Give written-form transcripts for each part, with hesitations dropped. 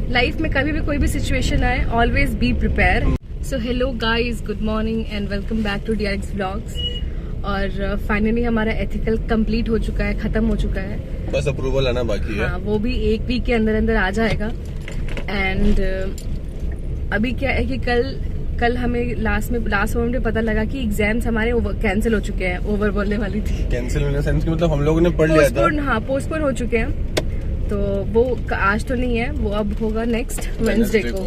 Life में कभी भी कोई भी सिचुएशन आए, always be prepare. So hello guys, good morning and welcome back to DRX vlogs. और फाइनली हमारा एथिकल कंप्लीट हो चुका है, खत्म हो चुका है, बस अप्रूवल आना बाकी है। हाँ, वो भी एक वीक के अंदर अंदर आ जाएगा। एंड अभी क्या है कि कल हमें लास्ट मोमेंट में पता लगा कि एग्जाम्स हमारे कैंसिल हो चुके हैं। ओवर बोलने वाली थी, कैंसिल होने सेंस कि मतलब हम लोगों ने पढ़ लिया था। हाँ, पोस्टपोन हो चुके हैं। तो वो आज तो नहीं है, वो अब होगा नेक्स्ट वेडनेसडे को।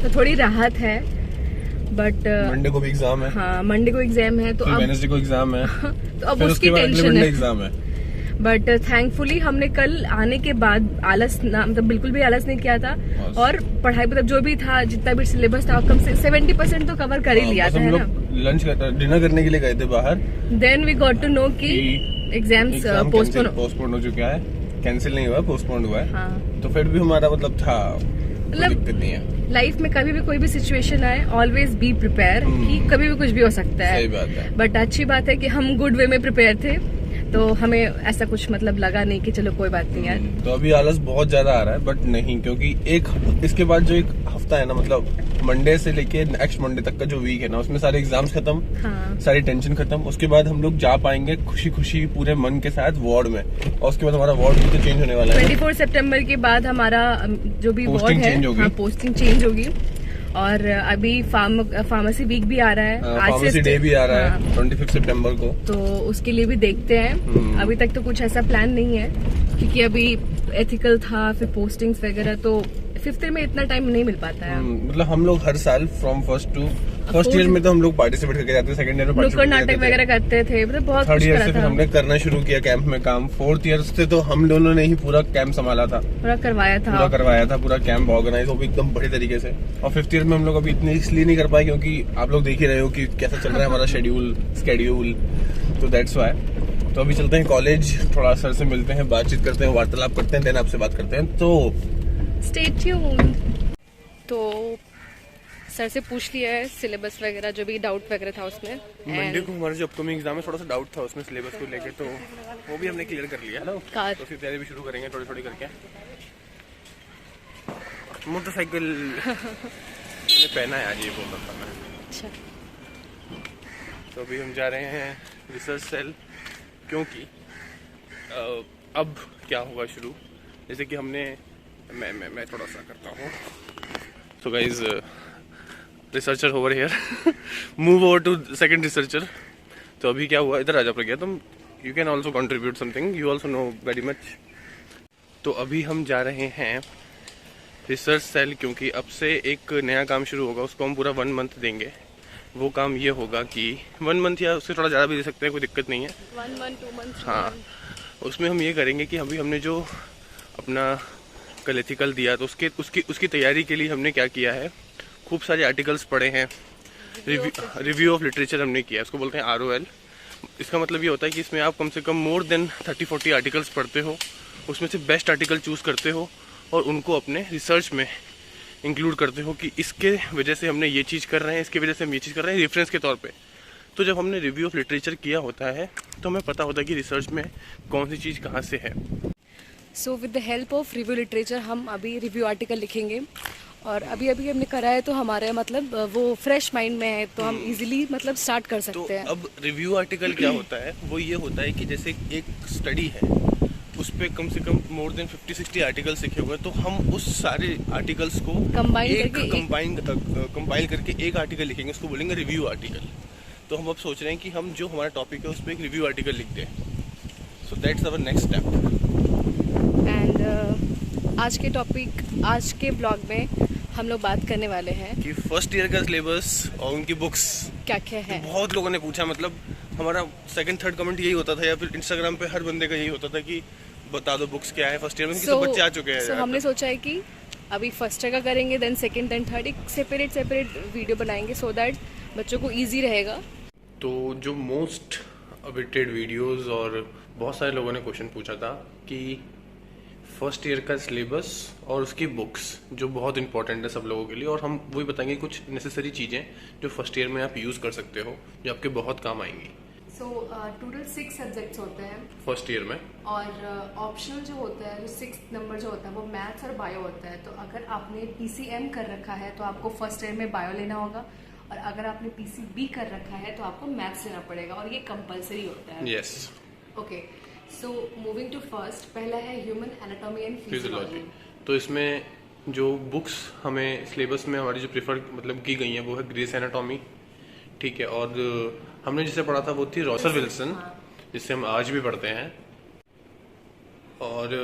तो थोड़ी राहत है, बट मंडे को भी एग्जाम है। हाँ, मंडे को एग्जाम है, तो अब वेडनेसडे को एग्जाम है। तो अब उसकी टेंशन है। एग्जाम है। बट थैंकफुली हमने कल आने के बाद आलस मतलब बिल्कुल भी आलस नहीं किया था। और पढ़ाई मतलब जो भी था, जितना भी सिलेबस था, कम से 70% तो कवर कर ही लिया था। हम लोग लंच डिनर करने के लिए गए थे बाहर। Then we got to know कि एग्जाम्स पोस्टपोन हो चुका है। कैंसिल नहीं हुआ, पोस्टपोन हुआ है। हाँ। तो फिर भी हमारा मतलब था, मतलब दिक्कत नहीं है। लाइफ में कभी भी कोई भी सिचुएशन आए, ऑलवेज बी प्रिपेयर कि कभी भी कुछ भी हो सकता है। सही बात है। बट अच्छी बात है कि हम गुड वे में प्रिपेयर थे, तो हमें ऐसा कुछ मतलब लगा नहीं कि चलो कोई बात नहीं यार। तो अभी आलस बहुत ज्यादा आ रहा है, बट नहीं, क्योंकि इसके बाद जो एक हफ्ता है ना, मतलब मंडे से लेके नेक्स्ट मंडे तक का जो वीक है ना, उसमें सारे एग्जाम्स खत्म। हाँ। सारी टेंशन खत्म। उसके बाद हम लोग जा पाएंगे खुशी खुशी पूरे मन के साथ वार्ड में। और उसके बाद हमारा वार्ड भी तो चेंज होने वाला है। 24 सितंबर के बाद हमारा जो भी वार्ड है, पोस्टिंग चेंज होगी। और अभी फार्मेसी वीक भी आ रहा है, फार्मेसी डे भी आ रहा है 25 सितंबर को। तो उसके लिए भी देखते हैं। अभी तक तो कुछ ऐसा प्लान नहीं है, क्योंकि अभी एथिकल था, फिर पोस्टिंग्स वगैरह, तो 5th ईयर में इतना टाइम नहीं मिल पाता है। मतलब हम लोग हर साल फ्रॉम फर्स्ट ईयर में तो हम लोग पार्टिसिपेट करके जाते थे, सेकंड ईयर में नुक्कड़ नाटक वगैरह करते थे, मतलब बहुत थर्ड ईयर से फिर हमने करना शुरू किया कैंप में काम। 4th ईयर से तो हम दोनों ने ही पूरा कैंप संभाला था, पूरा करवाया था पूरा कैंप ऑर्गेनाइज, वो भी एकदम बड़े तरीके से। और 5th ईयर में हम लोग अभी इतने इसलिए नहीं कर पाए क्योंकि आप लोग देख ही रहे हो कि कैसा चल रहा है हमारा स्केड्यूल। तो दैट्स व्हाई। तो अभी चलते हैं कॉलेज, थोड़ा सर से मिलते हैं, बातचीत करते हैं, वार्तालाप करते हैं, देन आपसे बात करते हैं। तो स्टे ट्यून्ड। तो सर से पूछ लिया है सिलेबस वगैरह, जो भी डाउट वगैरह था उसमें। मंडे को हमारा जो अपकमिंग एग्जाम है, थोड़ा सा डाउट था उसमें सिलेबस को लेके, तो वो भी हमने क्लियर कर लिया। तो फिर तैयारी भी शुरू करेंगे थोड़ी थोड़ी करके। मोटरसाइकिल पहना है आज, ये बोल रहा था मैं। अच्छा। तो अभी हम जा रहे हैं रिसर्च सेल, क्योंकि अब क्या होगा शुरू, जैसे कि हमने मैं थोड़ा सा करता हूँ। तो guys, researcher over here, move over to second researcher. तो अभी क्या हुआ, इधर आ जा प्रज्ञा, तुम you can also contribute something, you also know very much. तो अभी हम जा रहे हैं रिसर्च सेल, क्योंकि अब से एक नया काम शुरू होगा, उसको हम पूरा 1 मंथ देंगे। वो काम ये होगा कि 1 मंथ या उससे थोड़ा ज़्यादा भी दे सकते हैं, कोई दिक्कत नहीं है। 1 मंथ 2 मंथ। हाँ, उसमें हम ये करेंगे कि अभी हमने जो अपना कल एथिकल दिया, तो उसकी तैयारी के लिए हमने क्या किया है, खूब सारे आर्टिकल्स पढ़े हैं, रिव्यू ऑफ लिटरेचर हमने किया है, उसको बोलते हैं ROL। इसका मतलब ये होता है कि इसमें आप कम से कम मोर देन 30-40 आर्टिकल्स पढ़ते हो, उसमें से बेस्ट आर्टिकल चूज़ करते हो और उनको अपने रिसर्च में इंक्लूड करते हो कि इसके वजह से हमने ये चीज़ कर रहे हैं, इसकी वजह से हम ये चीज़ कर रहे हैं, रेफरेंस के तौर पे। तो जब हमने रिव्यू ऑफ लिटरेचर किया होता है, तो हमें पता होता है कि रिसर्च में कौन सी चीज़ कहाँ से है। So with the help of review literature हम अभी रिव्यू आर्टिकल लिखेंगे। और अभी हमने करा है, तो हमारे मतलब वो फ्रेश माइंड में है, तो हम इजीली मतलब स्टार्ट कर सकते हैं। अब रिव्यू आर्टिकल क्या होता है, वो ये होता है कि जैसे एक स्टडी है, उस पर कम से कम मोर देन 50-60 आर्टिकल्स लिखे हुए हैं, तो हम उस सारे आर्टिकल्स को कंपाइल करके एक आर्टिकल लिखेंगे, उसको बोलेंगे रिव्यू आर्टिकल। तो हम अब सोच रहे हैं कि हम जो हमारा टॉपिक है उस पर एक रिव्यू आर्टिकल लिख दें। So that's our next step. And आज के ब्लॉग में हम लोग बात करने वाले हैं कि फर्स्ट ईयर का सिलेबस और उनकी बुक्स क्या क्या है। बहुत लोगों ने पूछा, मतलब हमारा 2nd-3rd कमेंट यही होता था, या फिर इंस्टाग्राम पे हर बंदे का यही होता था कि बता दो बुक्स क्या है फर्स्ट ईयर में, सब बच्चे आ चुके हैं। हमने सोचा है कि अभी फर्स्ट ईयर का करेंगे, देन 2nd एंड 3rd एक सेपरेट वीडियो बनाएंगे, सो दैट बच्चों को ईजी रहेगा। तो जो मोस्ट अवेटेड वीडियोस, और बहुत सारे लोगों ने क्वेश्चन पूछा था कि फर्स्ट ईयर का सिलेबस और उसकी बुक्स जो बहुत इंपॉर्टेंट है सब लोगों के लिए, और हम वही बताएंगे कुछ नेसेसरी चीज़ें जो फर्स्ट ईयर में आप यूज़ कर सकते हो, जो आपके बहुत काम आएंगी। सो टोटल 6 सब्जेक्ट्स होते हैं फर्स्ट ईयर में। और ऑप्शनल जो होता है, जो 6 नंबर जो होता है वो मैथ्स और बायो होता है। तो अगर आपने PCM कर रखा है तो आपको फर्स्ट ईयर में बायो लेना होगा, और अगर आपने PCB कर रखा है तो आपको मैथ्स लेना पड़ेगा, और ये कंपलसरी होता है। Yes. Okay, so moving to first, पहला है ह्यूमन एनाटॉमी एंड फिजियोलॉजी। तो इसमें जो बुक्स हमें सिलेबस में हमारी जो प्रेफर मतलब की गई हैं वो है ग्रेस एनाटॉमी, ठीक है। और हमने जिसे पढ़ा था वो थी रॉसर विल्सन, जिससे हम आज भी पढ़ते हैं। और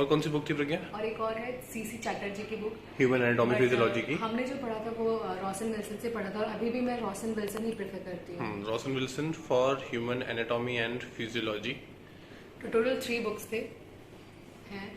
कौन सी बुक थी प्रज्ञा? और एक और है CC चैटर्जी की बुक, ह्यूमन एनाटॉमी फिजियोलॉजी की। हमने जो पढ़ा था वो रॉसन विल्सन से पढ़ा था, और अभी भी मैं रॉसन विल्सन ही प्रेफर करती हूँ। रॉसन Wilson for human anatomy and physiology. तो टोटल 3 बुक्स थे, हैं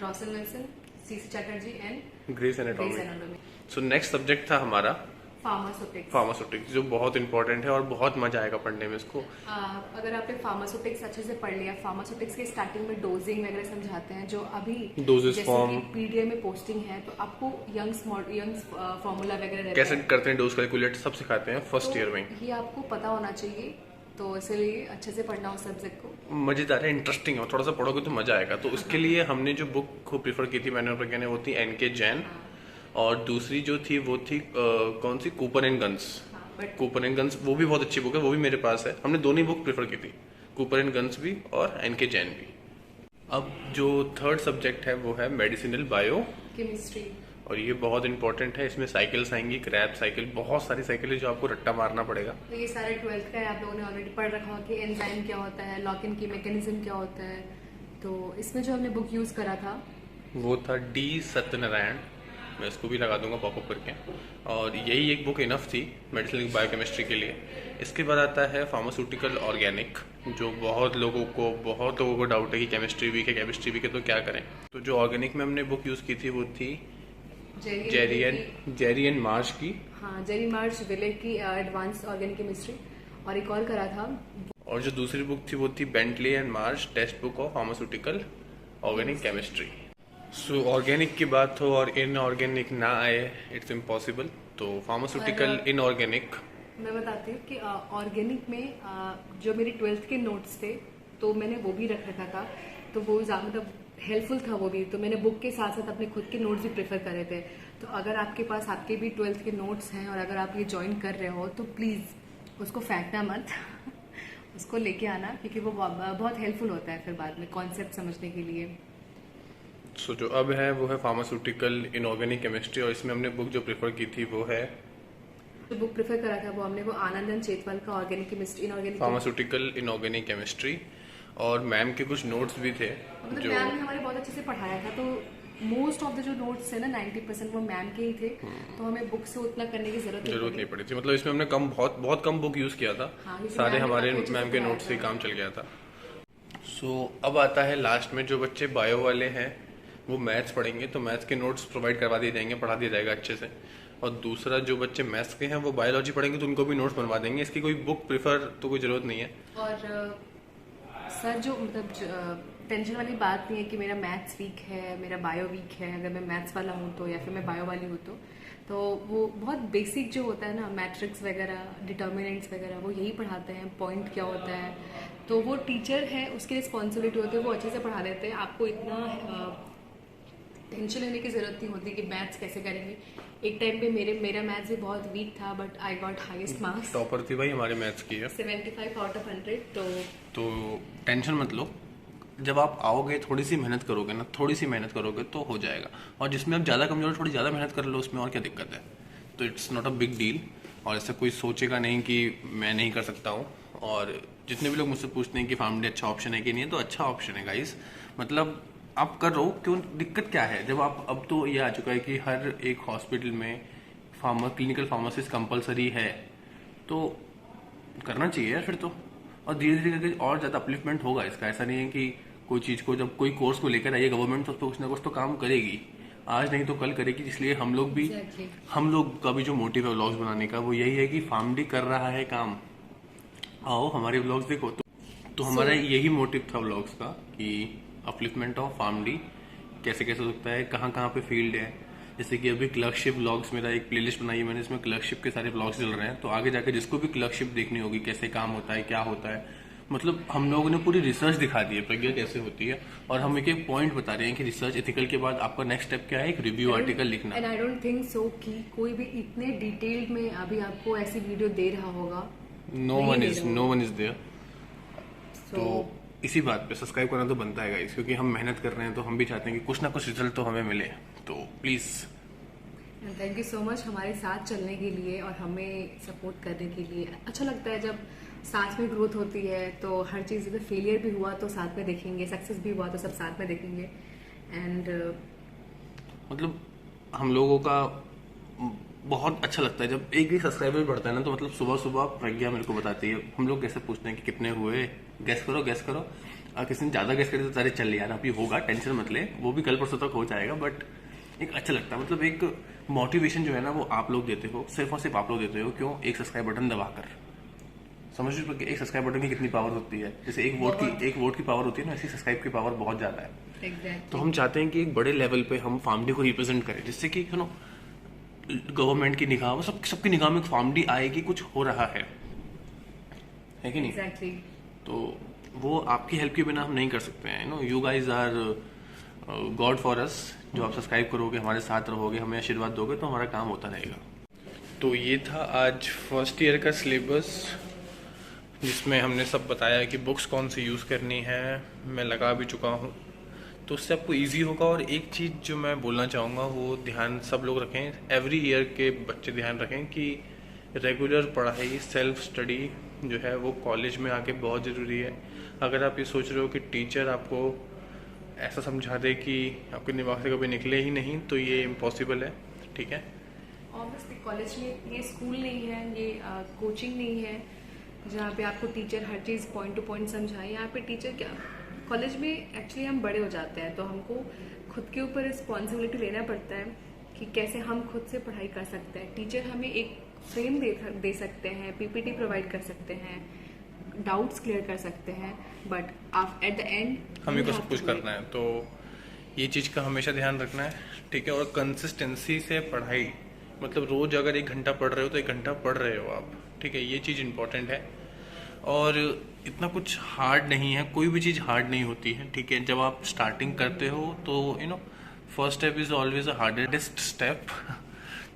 रॉसन Wilson, CC Chatterjee and grace anatomy. So next subject था हमारा फार्मास्यूटिक्स, जो बहुत इंपॉर्टेंट है और बहुत मजा आएगा पढ़ने में इसको। अगर आपने फार्मास्यूटिक्स अच्छे से पढ़ लिया, फार्मास्यूटिक्स के स्टार्टिंग में डोजिंग वगैरह समझाते हैं, जो अभी डोजेस फॉर्म PDA में पोस्टिंग है, तो आपको यंग्स फॉर्मूला वगैरह कैसे करते हैं, डोज कैलकुलेट सब सिखाते हैं फर्स्ट ईयर में। ये आपको पता होना चाहिए, तो इसलिए अच्छे से पढ़ना उस सब्जेक्ट को। मजेदार है, इंटरेस्टिंग है, थोड़ा सा पढ़ोगे तो मजा आएगा। तो उसके लिए हमने जो बुक को प्रीफर की थी मैंने और प्रज्ञा ने, वो थी NK जैन। और दूसरी जो थी वो थी कौन सी, Cooper and guns. Cooper and guns वो भी बहुत अच्छी बुक है, वो भी मेरे पास है। हमने दोनों बुक प्रेफर की थी, कूपर एंड गन्स भी और NK जैन भी। अब जो थर्ड सब्जेक्ट है वो है मेडिसिनल बायो केमिस्ट्री, और ये बहुत इंपॉर्टेंट है। इसमें साइकिल्स आएंगी, क्रैप साइकिल, बहुत सारी साइकिल है जो आपको रट्टा मारना पड़ेगा। तो ये सारे 12th का आप लोगों ने ऑलरेडी पढ़ रखा होगा कि एंजाइम क्या होता है, लॉक-इन की मैकेनिज्म क्या होता है। तो इसमें जो हमने बुक यूज करा था वो था D सत्यनारायण, मैं इसको भी लगा दूंगा पॉपअप करके। और यही एक बुक इनफ थी मेडिसिनल बायोकेमिस्ट्री के लिए। इसके बाद आता है फार्मास्यूटिकल ऑर्गेनिक, जो बहुत लोगों को डाउट है कि केमिस्ट्री वीक है, केमिस्ट्री वीक है तो क्या करें। तो जो ऑर्गेनिक में हमने बुक यूज की थी वो थी जेरी एंड मार्श की। हाँ, जेरी मार्श विले की एडवांस ऑर्गेनिक केमिस्ट्री। और एक और करा था, और जो दूसरी बुक थी वो थी Bentley and Marsh text book of pharmaceutical organic chemistry. So organic की बात हो और इनऑर्गेनिक ना आए, इट्स इम्पॉसिबल। तो फार्मास्यूटिकल इनऑर्गेनिक मैं बताती हूँ कि ऑर्गेनिक में जो मेरे 12th के नोट्स थे तो मैंने वो भी रख रखा था, तो वो मतलब हेल्पफुल था वो भी। तो मैंने बुक के साथ साथ अपने खुद के नोट्स भी प्रेफर करे थे। तो अगर आपके पास आपके भी 12th के नोट्स हैं और अगर आप ये ज्वाइन कर रहे हो तो प्लीज़ उसको फेंकना मत उसको लेके आना, क्योंकि वो बहुत हेल्पफुल होता है फिर बाद में कॉन्सेप्ट समझने के लिए। सो जो अब है वो है फार्मास्यूटिकल इनऑर्गेनिक केमिस्ट्री, और इसमें हमने बुक जो प्रेफर की थी वो है, जो बुक प्रेफर करा था वो हमने वो आनंदन चेतवाल का organic chemistry inorganic pharmaceutical inorganic chemistry. और मैम के कुछ नोट्स भी थे मतलब जो मैम ने हमारे बहुत अच्छे से पढ़ाया था। तो मोस्ट ऑफ द जो नोट्स है ना 90% वो मैम के ही थे, तो हमें बुक से उतना करने की जरूरत नहीं पड़ी थी। मतलब इसमें हमने बहुत कम बुक यूज किया था। हाँ, सारे हमारे मैम के नोट्स से काम चल गया था। सो अब आता है लास्ट में, जो बच्चे बायो वाले हैं वो मैथ्स पढ़ेंगे तो मैथ्स के नोट्स प्रोवाइड करवा दिए जाएंगे, पढ़ा दिया जाएगा अच्छे से। और दूसरा जो बच्चे मैथ्स के हैं वो बायोलॉजी पढ़ेंगे तो उनको भी नोट्स बनवा देंगे। इसकी कोई बुक प्रेफर तो कोई जरूरत नहीं है। और सर जो मतलब टेंशन वाली बात नहीं है कि मेरा मैथ्स वीक है, मेरा बायो वीक है, अगर मैं मैथ्स वाला हूँ तो, या फिर मैं बायो वाली हूँ तो वो बहुत बेसिक जो होता है ना, मैट्रिक्स वगैरह, डिटर्मिनेंट्स वगैरह, वो यही पढ़ाते हैं। पॉइंट क्या होता है, तो वो टीचर है उसकी रिस्पॉन्सिबिलिटी होती है, वो अच्छे से पढ़ा देते हैं। आपको इतना टेंशन लेने की जरूरत नहीं होती कि मैथ्स कैसे करेंगे। एक टाइम पे मेरा मैथ्स भी बहुत वीक था, but I got highest marks. Topper थी भाई हमारे मैथ्स की है, 75 आउट ऑफ 100। तो टेंशन मत लो, जब आप आओगे थोड़ी सी मेहनत करोगे ना, थोड़ी सी मेहनत करोगे तो हो जाएगा। और जिसमें आप ज़्यादा कमजोर, थोड़ी ज़्यादा मेहनत कर लो उसमें, और क्या दिक्कत है। तो it's not a big deal, और ऐसा कोई सोचेगा नहीं कि मैं नहीं कर सकता हूँ। और जितने भी लोग मुझसे पूछते हैं कि फार्मडी अच्छा ऑप्शन है कि नहीं है, तो अच्छा ऑप्शन है गाइस। मतलब आप कर रहो, क्यों, दिक्कत क्या है। जब आप, अब तो ये आ चुका है कि हर एक हॉस्पिटल में क्लिनिकल फार्मासिस्ट कंपलसरी है, तो करना चाहिए यार फिर तो। और धीरे धीरे करके और ज़्यादा अपलिफ्टमेंट होगा इसका। ऐसा नहीं है कि कोई चीज़ को, जब कोई कोर्स को लेकर आइए गवर्नमेंट, तो उस पर कुछ ना कुछ तो काम करेगी, आज नहीं तो कल करेगी। इसलिए हम लोग का भी जो मोटिव है व्लॉग्स बनाने का, वो यही है कि फार्मडी कर रहा है काम, आओ हमारे व्लॉग्स देखो। तो हमारा यही मोटिव था व्लॉग्स का, कि अपलिफ्टमेंट ऑफ फार्मडी कैसे कैसे हो सकता है, कहाँ कहाँ पे फील्ड है। जैसे कि अभी क्लर्कशिप व्लॉग्स मेरा एक प्लेलिस्ट बनाई है मैंने, इसमें क्लर्कशिप के सारे व्लॉग्स चल रहे हैं। तो आगे जाके जिसको भी क्लर्कशिप देखनी होगी, कैसे काम होता है, क्या होता है, मतलब हम लोगों ने पूरी रिसर्च दिखा दी है प्रज्ञा कैसे होती है, और हम एक एक पॉइंट बता रहे हैं कि रिसर्च एथिकल के बाद आपका नेक्स्ट स्टेप क्या है, एक रिव्यू आर्टिकल लिखना। And I don't think so कि कोई भी इतने डिटेल्ड में अभी आपको ऐसी वीडियो दे रहा होगा। No one is there. तो इसी बात पे सब्सक्राइब करना तो बनता है गाइस, क्योंकि हम मेहनत कर रहे हैं तो हम भी चाहते हैं कि कुछ ना कुछ रिजल्ट तो हमें मिले। तो please thank you so much हमारे साथ चलने के लिए और हमें सपोर्ट करने के लिए। अच्छा लगता है जब साथ में ग्रोथ होती है, तो हर चीज़ अगर फेलियर भी हुआ तो साथ में देखेंगे, सक्सेस भी हुआ तो सब साथ में देखेंगे। एंड मतलब हम लोगों का बहुत अच्छा लगता है जब एक भी सब्सक्राइबर बढ़ता है ना, तो मतलब सुबह सुबह प्रज्ञा मेरे को बताती है, हम लोग कैसे पूछते हैं कि कितने हुए, गैस करो गैस करो। किसी ने ज़्यादा गैस करे तो सारे चल यार अभी होगा, टेंशन मत ले, वो भी कल परसों तक हो जाएगा। बट एक अच्छा लगता है, मतलब एक मोटिवेशन जो है ना वो आप लोग देते हो, सिर्फ और सिर्फ आप लोग देते हो। क्यों? एक सब्सक्राइब बटन दबाकर। समझ रहे हो कि एक सब्सक्राइब बटन की कितनी पावर होती है? जैसे एक वोट की पावर होती है ना, ऐसी सब्सक्राइब की पावर बहुत ज़्यादा है। exactly. तो हम चाहते हैं कि एक बड़े लेवल पे हम फार्मडी को रिप्रेजेंट करें, जिससे कि यू नो गवर्नमेंट की निगाह, सबकी निगाह में फार्मडी आए कि कुछ हो रहा है कि नहीं? exactly. तो वो आपकी हेल्प के बिना हम नहीं कर सकते हैं। No you guys are god for us. जो आप सब्सक्राइब करोगे, हमारे साथ रहोगे, हमें आशीर्वाद दोगे, तो हमारा काम होता रहेगा। तो ये था आज फर्स्ट ईयर का सिलेबस, जिसमें हमने सब बताया कि बुक्स कौन सी यूज़ करनी है, मैं लगा भी चुका हूँ, तो उससे आपको इजी होगा। और एक चीज़ जो मैं बोलना चाहूँगा वो ध्यान सब लोग रखें, एवरी ईयर के बच्चे ध्यान रखें कि रेगुलर पढ़ाई, सेल्फ स्टडी जो है वो कॉलेज में आके बहुत ज़रूरी है। अगर आप ये सोच रहे हो कि टीचर आपको ऐसा समझा दे कि आपके दिमाग से कभी निकले ही नहीं, तो ये इम्पॉसिबल है। ठीक है, ऑब्वियसली कॉलेज में ये स्कूल नहीं है, ये कोचिंग नहीं है जहाँ पे आपको टीचर हर चीज़ पॉइंट टू पॉइंट समझाए। यहाँ पे टीचर क्या, कॉलेज में एक्चुअली हम बड़े हो जाते हैं, तो हमको खुद के ऊपर रिस्पॉन्सिबिलिटी लेना पड़ता है कि कैसे हम खुद से पढ़ाई कर सकते हैं। टीचर हमें एक फ्रेम दे सकते हैं, पीपीटी प्रोवाइड कर सकते हैं, डाउट्स क्लियर कर सकते हैं, बट एट द एंड हमें को सब कुछ करना है। तो ये चीज़ का हमेशा ध्यान रखना है। ठीक है, और कंसिस्टेंसी से पढ़ाई, मतलब रोज अगर 1 घंटा पढ़ रहे हो तो 1 घंटा पढ़ रहे हो आप। ठीक है, ये चीज़ इंपॉर्टेंट है। और इतना कुछ हार्ड नहीं है, कोई भी चीज़ हार्ड नहीं होती है। ठीक है, जब आप स्टार्टिंग करते हो तो you know first step is always a hardest step.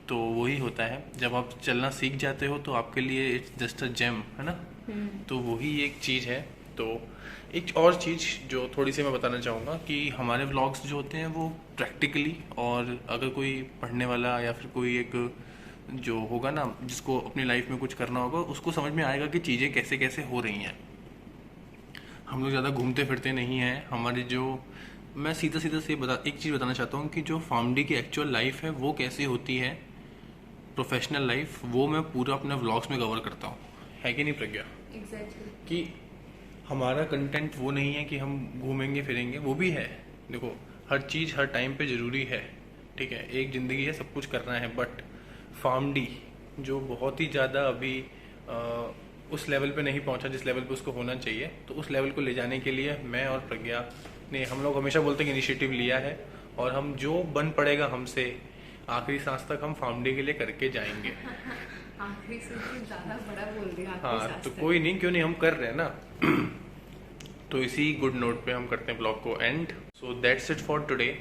तो वही होता है, जब आप चलना सीख जाते हो तो आपके लिए इट्स जस्ट अ जेम, है ना? तो वही एक चीज़ है। तो एक और चीज़ जो थोड़ी सी मैं बताना चाहूँगा कि हमारे व्लॉग्स जो होते हैं वो प्रैक्टिकली, और अगर कोई पढ़ने वाला या फिर कोई एक जो होगा ना जिसको अपनी लाइफ में कुछ करना होगा, उसको समझ में आएगा कि चीज़ें कैसे कैसे हो रही हैं। हम लोग ज़्यादा घूमते फिरते नहीं हैं। हमारी जो, मैं सीधा सीधा से एक चीज़ बताना चाहता हूँ कि जो फार्मडी की एक्चुअल लाइफ है वो कैसी होती है, प्रोफेशनल लाइफ, वो मैं पूरा अपने व्लॉग्स में कवर करता हूँ, है कि नहीं प्रज्ञा? एग्जैक्टली। कि हमारा कंटेंट वो नहीं है कि हम घूमेंगे फिरेंगे, वो भी है। देखो, हर चीज़ हर टाइम पे ज़रूरी है। ठीक है, एक ज़िंदगी है, सब कुछ करना है। बट फार्मडी जो बहुत ही ज़्यादा अभी उस लेवल पे नहीं पहुंचा जिस लेवल पे उसको होना चाहिए, तो उस लेवल को ले जाने के लिए मैं और प्रज्ञा ने, हम लोग हमेशा बोलते हैं कि इनिशिएटिव लिया है, और हम जो बन पड़ेगा हमसे आखिरी सांस तक हम फार्मडी के लिए करके जाएंगे। आखिरी से ज़्यादा बड़ा बोल दिया। हाँ, तो कोई नहीं, क्यों नहीं, हम कर रहे हैं ना। तो इसी गुड नोट पे हम करते हैं ब्लॉग को and. So that's it for today.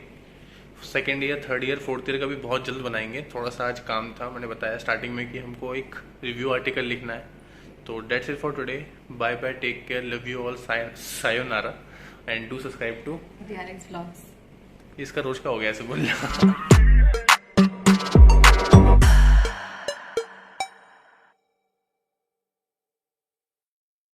Second year, third year, fourth year का भी बहुत जल्द बनाएंगे। थोड़ा सा आज काम था, मैंने बताया स्टार्टिंग में कि हमको एक रिव्यू आर्टिकल लिखना है। तो that's it for today. Bye bye, take care, love you all, सायोनारा, and do subscribe to DRX Vlogs। इसका रोज का हो गया ऐसे बोलना।